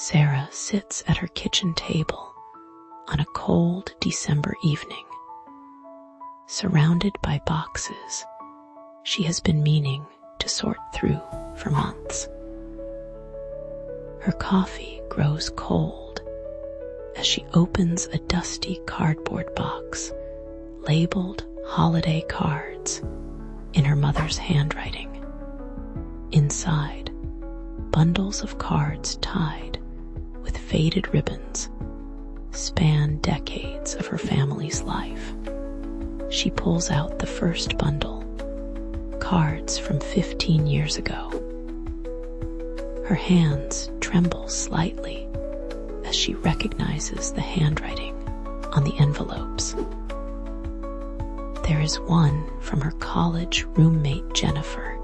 Sarah sits at her kitchen table on a cold December evening. Surrounded by boxes she has been meaning to sort through for months. Her coffee grows cold as she opens a dusty cardboard box labeled holiday cards in her mother's handwriting. Inside, bundles of cards tied with faded ribbons span decades of her family's life. She pulls out the first bundle, cards from 15 years ago. Her hands tremble slightly as she recognizes the handwriting on the envelopes. There is one from her college roommate Jennifer,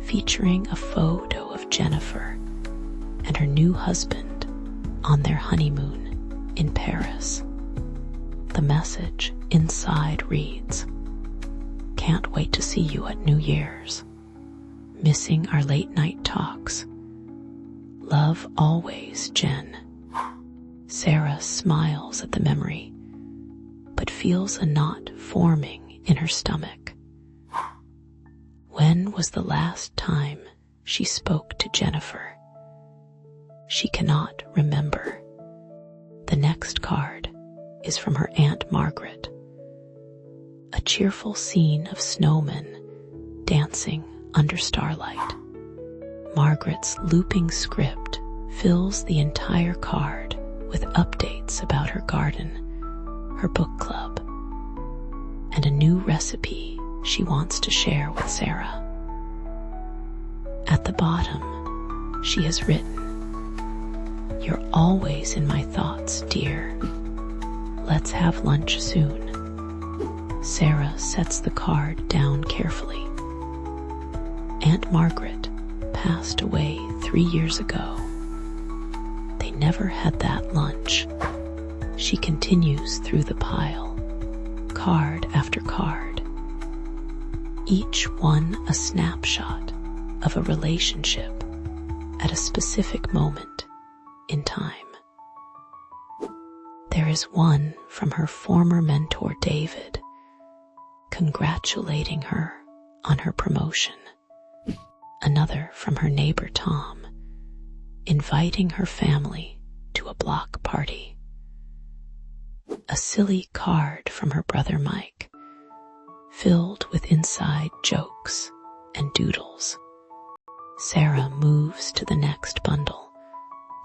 featuring a photo of Jennifer and her new husband on their honeymoon in Paris. The message inside reads, "Can't wait to see you at New Year's. Missing our late night talks. Love always, Jen." Sarah smiles at the memory, but feels a knot forming in her stomach. When was the last time she spoke to Jennifer? She cannot remember. The next card is from her Aunt Margaret. A cheerful scene of snowmen dancing under starlight. Margaret's looping script fills the entire card with updates about her garden, her book club, and a new recipe she wants to share with Sarah. At the bottom, she has written, "You're always in my thoughts, dear. Let's have lunch soon." Sarah sets the card down carefully. Aunt Margaret passed away 3 years ago. They never had that lunch. She continues through the pile, card after card, each one a snapshot of a relationship at a specific moment in time. There is one from her former mentor David, congratulating her on her promotion. Another from her neighbor Tom, inviting her family to a block party. A silly card from her brother Mike, filled with inside jokes and doodles. Sarah moves to the next bundle,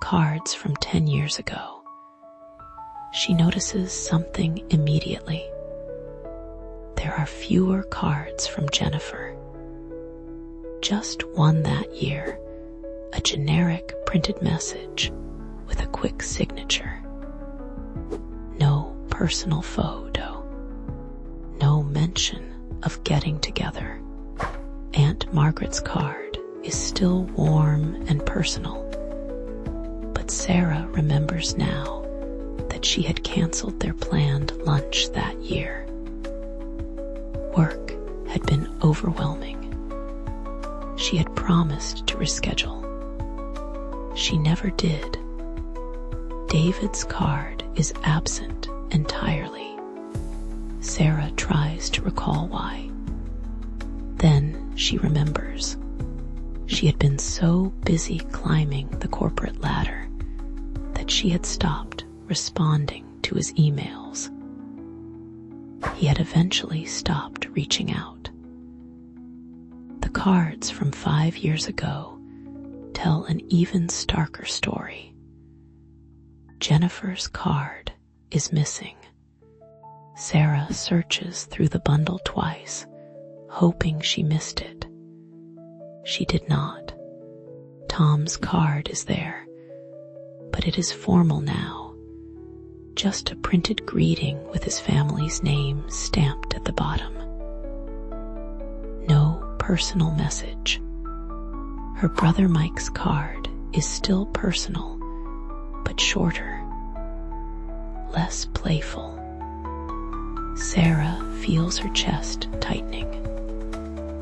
cards from 10 years ago. She notices something immediately. There are fewer cards from Jennifer. Just one that year, a generic printed message with a quick signature. No personal photo. No mention of getting together. Aunt Margaret's card is still warm and personal, but Sarah remembers now that she had canceled their planned lunch that year. Work had been overwhelming. She had promised to reschedule. She never did. David's card is absent entirely. Sarah tries to recall why. Then she remembers. She had been so busy climbing the corporate ladder that she had stopped responding to his emails. He had eventually stopped reaching out. The cards from 5 years ago tell an even starker story. Jennifer's card is missing. Sarah searches through the bundle twice, hoping she missed it. She did not. Tom's card is there, but it is formal now. Just a printed greeting with his family's name stamped at the bottom. No personal message. Her brother Mike's card is still personal, but shorter, less playful. Sarah feels her chest tightening.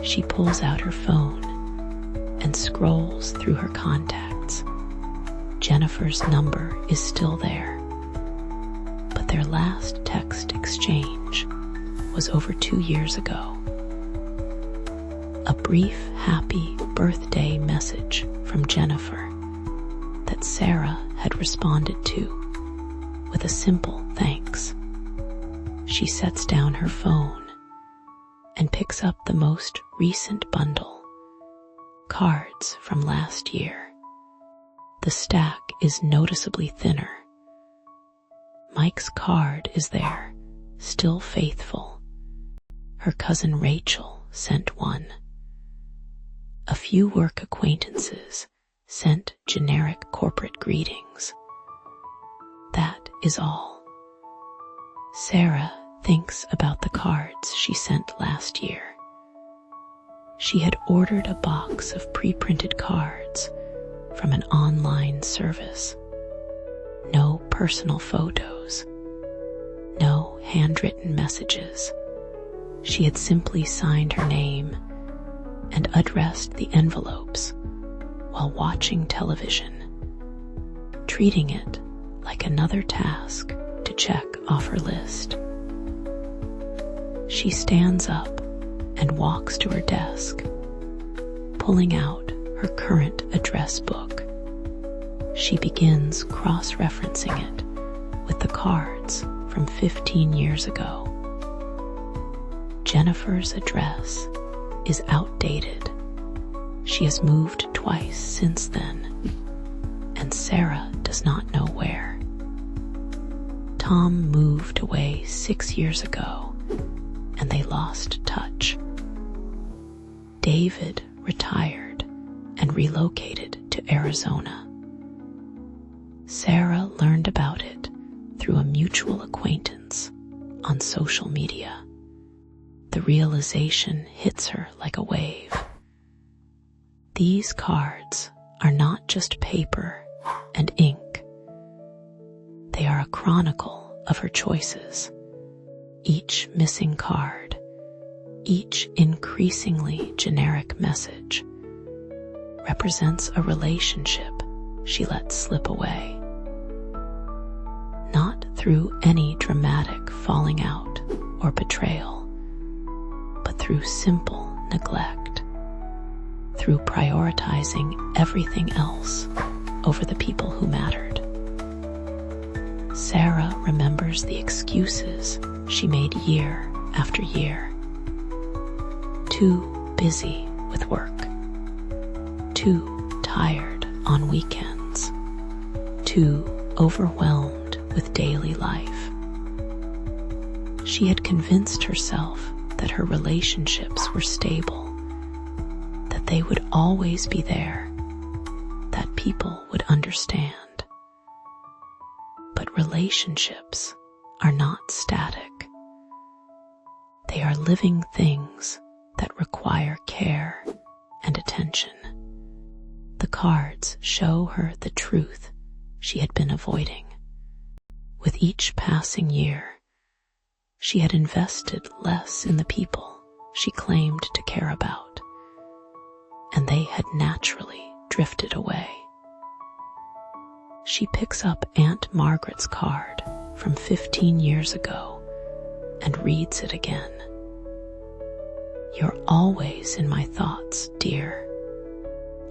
She pulls out her phone and scrolls through her contacts. Jennifer's number is still there, but their last text exchange was over 2 years ago. A brief happy birthday message from Jennifer that Sarah had responded to with a simple thanks. She sets down her phone and picks up the most recent bundle, cards from last year. The stack is noticeably thinner. Mike's card is there, still faithful. Her cousin Rachel sent one. A few work acquaintances sent generic corporate greetings. That is all. Sarah thinks about the cards she sent last year. She had ordered a box of pre-printed cards from an online service. No personal photos, no handwritten messages. She had simply signed her name and addressed the envelopes while watching television, treating it like another task to check off her list. She stands up and walks to her desk, pulling out her current address book. She begins cross-referencing it with the cards from 15 years ago. Jennifer's address is outdated. She has moved twice since then, and Sarah does not know where. Tom moved away 6 years ago, and they lost touch. David retired and relocated to Arizona. Sarah learned about it through a mutual acquaintance on social media. The realization hits her like a wave. These cards are not just paper and ink. They are a chronicle of her choices. Each missing card, each increasingly generic message, represents a relationship she let slip away. Not through any dramatic falling out or betrayal, but through simple neglect, through prioritizing everything else over the people who mattered. Sarah remembers the excuses she made year after year. Too busy with work, too tired on weekends, too overwhelmed with daily life. She had convinced herself that her relationships were stable, that they would always be there, that people would understand. But relationships are not static. They are living things that require care and attention. The cards show her the truth she had been avoiding. With each passing year, she had invested less in the people she claimed to care about, and they had naturally drifted away. She picks up Aunt Margaret's card from 15 years ago and reads it again. "You're always in my thoughts, dear.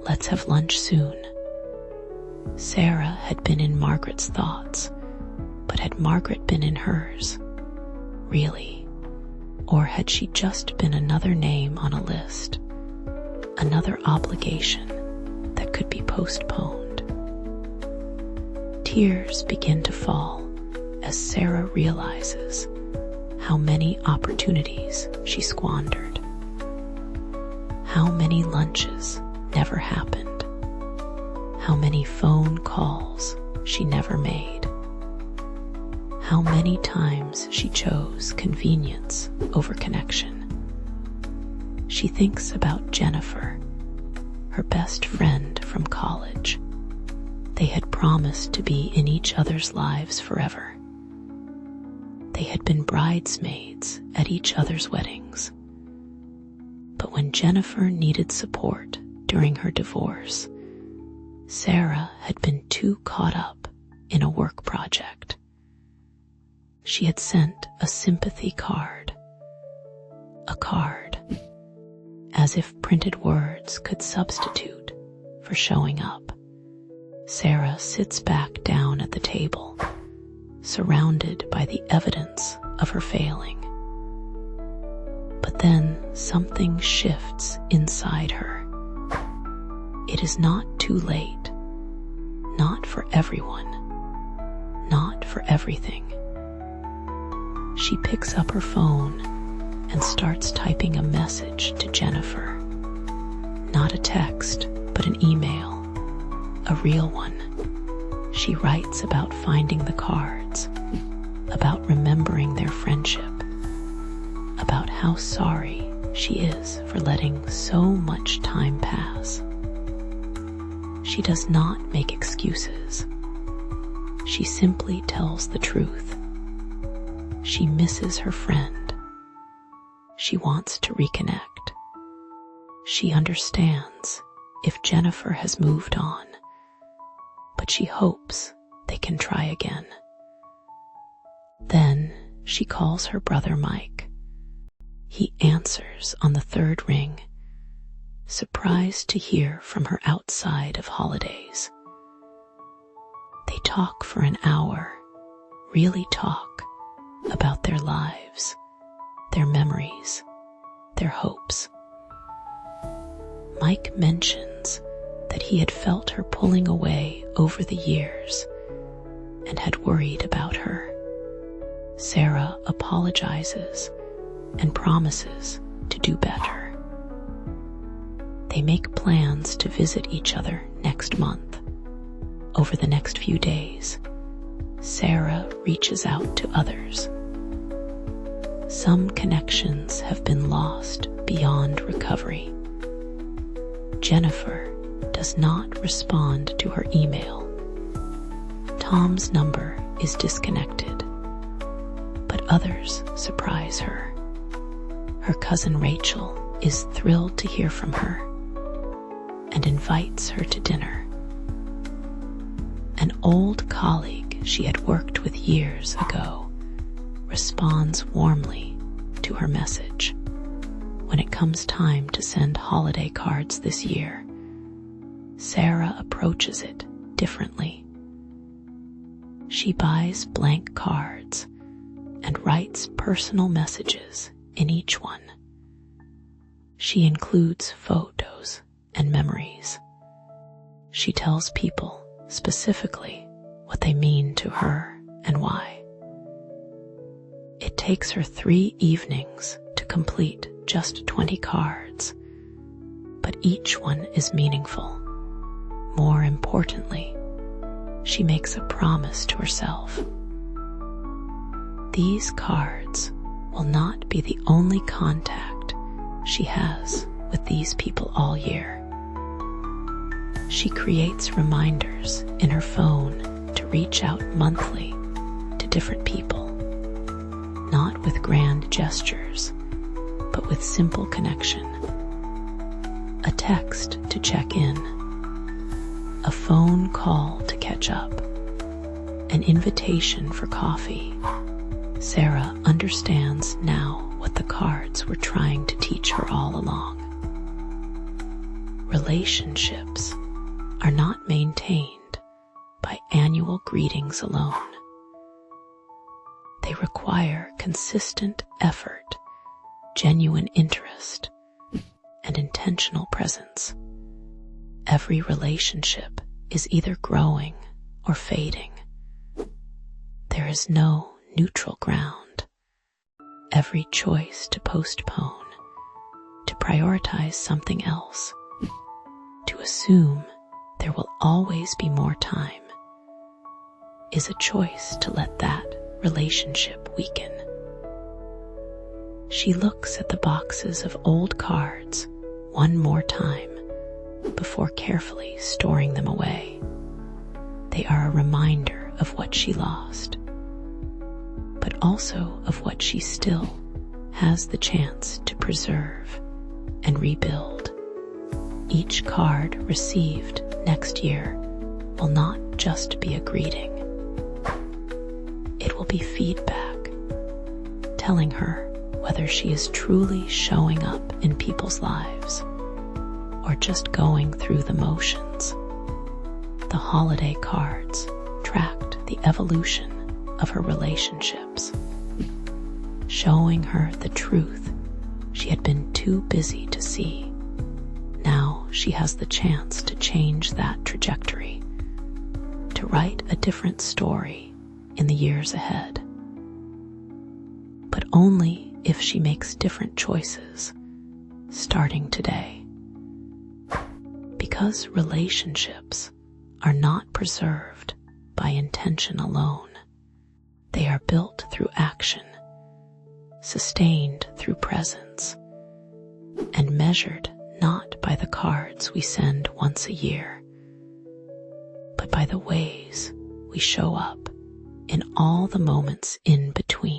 Let's have lunch soon." Sarah had been in Margaret's thoughts, but had Margaret been in hers? Really? Or had she just been another name on a list, another obligation that could be postponed? Tears begin to fall as Sarah realizes how many opportunities she squandered, how many lunches never happened, how many phone calls she never made, how many times she chose convenience over connection. She thinks about Jennifer, her best friend from college. They had promised to be in each other's lives forever. They had been bridesmaids at each other's weddings. But when Jennifer needed support during her divorce, Sarah had been too too caught up in a work project. She had sent a sympathy card, a card, as if printed words could substitute for showing up. Sarah sits back down at the table, surrounded by the evidence of her failing. But then something shifts inside her. It is not too late, not for everyone, not for everything. She picks up her phone and starts typing a message to Jennifer. Not a text, but an email, a real one. She writes about finding the cards, about remembering their friendship, about how sorry she is for letting so much time pass. She does not make excuses. She simply tells the truth. She misses her friend. She wants to reconnect. She understands if Jennifer has moved on, but she hopes they can try again. Then she calls her brother Mike. He answers on the third ring, surprised to hear from her outside of holidays. They talk for an hour, really talk about their lives, their memories, their hopes. Mike mentions that he had felt her pulling away over the years and had worried about her. Sarah apologizes and promises to do better. They make plans to visit each other next month. Over the next few days, Sarah reaches out to others. Some connections have been lost beyond recovery. Jennifer does not respond to her email. Tom's number is disconnected, but others surprise her. Her cousin Rachel is thrilled to hear from her and invites her to dinner. An old colleague she had worked with years ago responds warmly to her message. When it comes time to send holiday cards this year, Sarah approaches it differently. She buys blank cards and writes personal messages in each one. She includes photos and memories. She tells people specifically what they mean to her and why. It takes her 3 evenings to complete just 20 cards, but each one is meaningful. More importantly, she makes a promise to herself. These cards will not be the only contact she has with these people all year. She creates reminders in her phone to reach out monthly to different people, not with grand gestures, but with simple connection. A text to check in, a phone call to catch up, an invitation for coffee. Sarah understands now what the cards were trying to teach her all along. Relationships are not maintained by annual greetings alone. They require consistent effort, genuine interest, and intentional presence. Every relationship is either growing or fading. There is no neutral ground. Every choice to postpone, to prioritize something else, to assume there will always be more time, is a choice to let that relationship weaken. She looks at the boxes of old cards one more time before carefully storing them away. They are a reminder of what she lost, but also of what she still has the chance to preserve and rebuild. Each card received next year will not just be a greeting. It will be feedback, telling her whether she is truly showing up in people's lives or just going through the motions. The holiday cards tracked the evolution of her relationships, showing her the truth she had been too busy to see. Now she has the chance to change that trajectory, to write a different story in the years ahead. But only if she makes different choices, starting today. Because relationships are not preserved by intention alone. They are built through action, sustained through presence, and measured not by the cards we send once a year, but by the ways we show up in all the moments in between.